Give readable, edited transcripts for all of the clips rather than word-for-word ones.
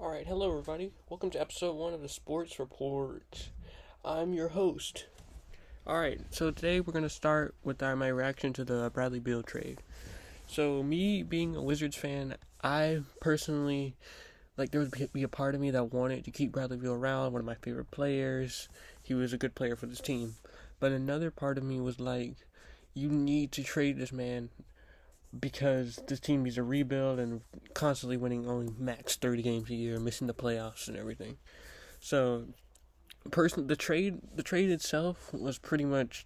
Alright, hello everybody. Welcome to episode 1 of the Sports Report. I'm your host. Alright, so today we're going to start with my reaction to the Bradley Beal trade. So, me being a Wizards fan, I personally, there would be a part of me that wanted to keep Bradley Beal around, one of my favorite players. He was a good player for this team. But another part of me was like, you need to trade this man because this team needs a rebuild and constantly winning only max 30 games a year, missing the playoffs and everything. So, the trade itself was pretty much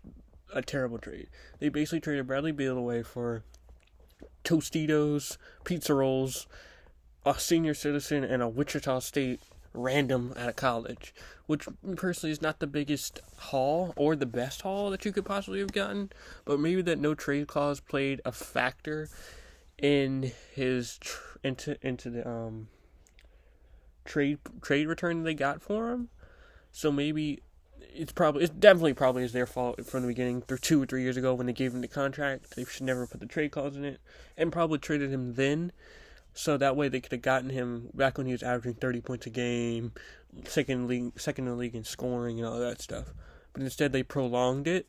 a terrible trade. They basically traded Bradley Beal away for Tostitos, pizza rolls, a senior citizen, and a Wichita State random out of college, which personally is not the biggest haul or the best haul that you could possibly have gotten, but maybe that no trade clause played a factor in his into the trade return they got for him. So maybe it's definitely is their fault from the beginning, through 2 or 3 years ago when they gave him the contract. They should never put the trade clause in it, and probably traded him then. So that way they could have gotten him back when he was averaging 30 points a game, second in the league in scoring and all that stuff. But instead they prolonged it,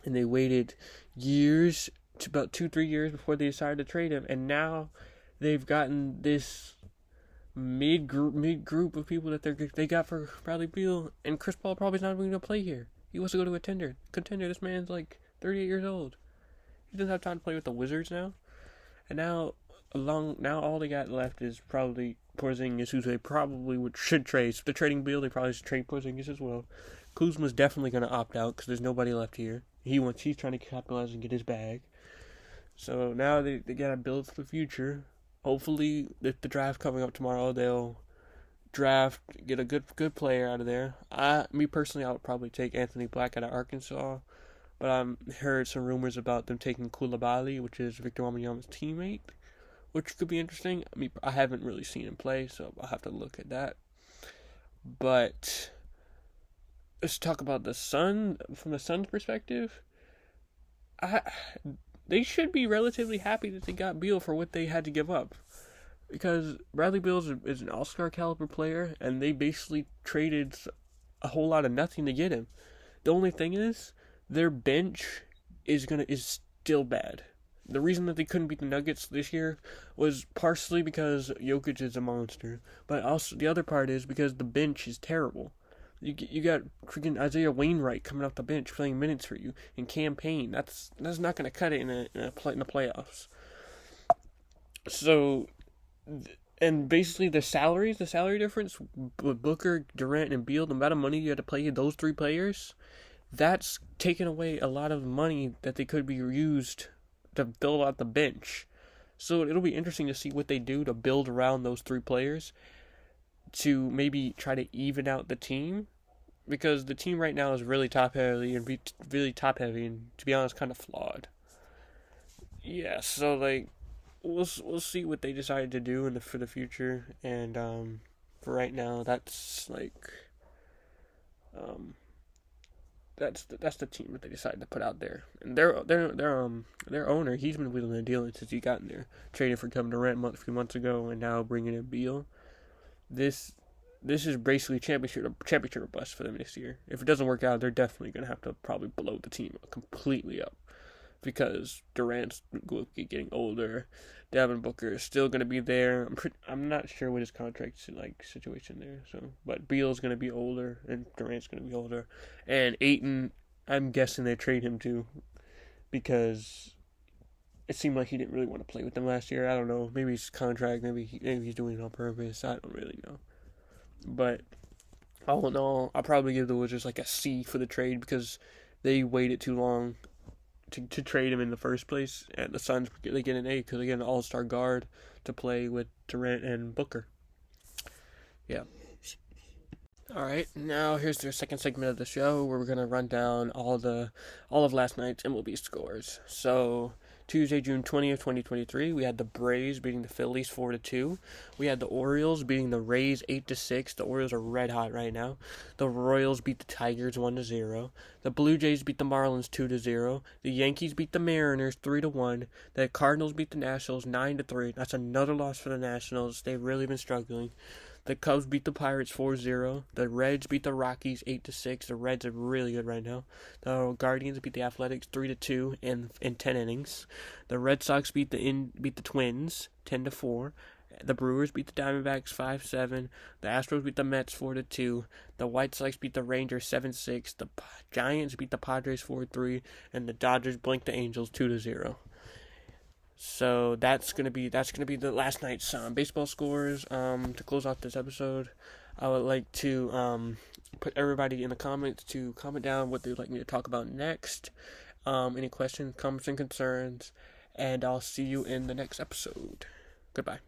and they waited years, to about 2-3 years before they decided to trade him. And now they've gotten this mid group of people that they got for Bradley Beal, and Chris Paul probably not even going to play here. He wants to go to a contender. This man's like 38 years old. He doesn't have time to play with the Wizards now. And now all they got left is probably Porzingis, who they probably should trade. If they're trading Beal, they probably should trade Porzingis as well. Kuzma's definitely going to opt out because there's nobody left here. He's trying to capitalize and get his bag. So now they got to build for the future. Hopefully, if the draft coming up tomorrow, they'll get a good player out of there. Me personally, I would probably take Anthony Black out of Arkansas. But I heard some rumors about them taking Koulibaly, which is Victor Wembanyama's teammate, which could be interesting. I haven't really seen him play, so I'll have to look at that. But let's talk about the Sun. From the Suns' perspective, they should be relatively happy that they got Beal for what they had to give up, because Bradley Beal is an all-star caliber player, and they basically traded a whole lot of nothing to get him. The only thing is, their bench is still bad. The reason that they couldn't beat the Nuggets this year was partially because Jokic is a monster, but also the other part is because the bench is terrible. You got freaking Isaiah Wainwright coming off the bench playing minutes for you in campaign. That's not going to cut it in the playoffs. So, and basically the salary difference with Booker, Durant, and Beal, the amount of money you had to pay those three players, that's taken away a lot of money that they could be used to build out the bench. So it'll be interesting to see what they do to build around those three players to maybe try to even out the team, because the team right now is really top heavy and to be honest kind of flawed. Yeah, so we'll see what they decide to do for the future, and for right now that's that's the team that they decided to put out there. And their owner, he's been wheeling and dealing since he got in there, trading for Kevin Durant a few months ago, and now bringing in Beal. This is basically championship or bust for them this year. If it doesn't work out, they're definitely gonna have to probably blow the team completely up, because Durant's getting older. Devin Booker is still gonna be there. I'm not sure what his contract's situation there. So, but Beal's gonna be older and Durant's gonna be older, and Ayton, I'm guessing they trade him too, because it seemed like he didn't really want to play with them last year. I don't know. Maybe his contract. Maybe he's doing it on purpose. I don't really know. But all in all, I'll probably give the Wizards a C for the trade, because they waited too long to trade him in the first place, and the Suns, they get an A because they get an all-star guard to play with Durant and Booker. Yeah. Alright, now here's the second segment of the show, where we're going to run down all of last night's MLB scores. So, Tuesday, June 20th, 2023, we had the Braves beating the Phillies 4-2. We had the Orioles beating the Rays 8-6. The Orioles are red hot right now. The Royals beat the Tigers 1-0. The Blue Jays beat the Marlins 2-0. The Yankees beat the Mariners 3-1. The Cardinals beat the Nationals 9-3. That's another loss for the Nationals. They've really been struggling. The Cubs beat the Pirates 4-0. The Reds beat the Rockies 8-6. The Reds are really good right now. The Guardians beat the Athletics 3-2 in 10 innings. The Red Sox beat the Twins 10-4. The Brewers beat the Diamondbacks 5-7. The Astros beat the Mets 4-2. The White Sox beat the Rangers 7-6. The Giants beat the Padres 4-3, and the Dodgers blinked the Angels 2-0. So that's gonna be the last night's baseball scores. To close off this episode, I would like to put everybody in the comments to comment down what they'd like me to talk about next. Any questions, comments, and concerns, and I'll see you in the next episode. Goodbye.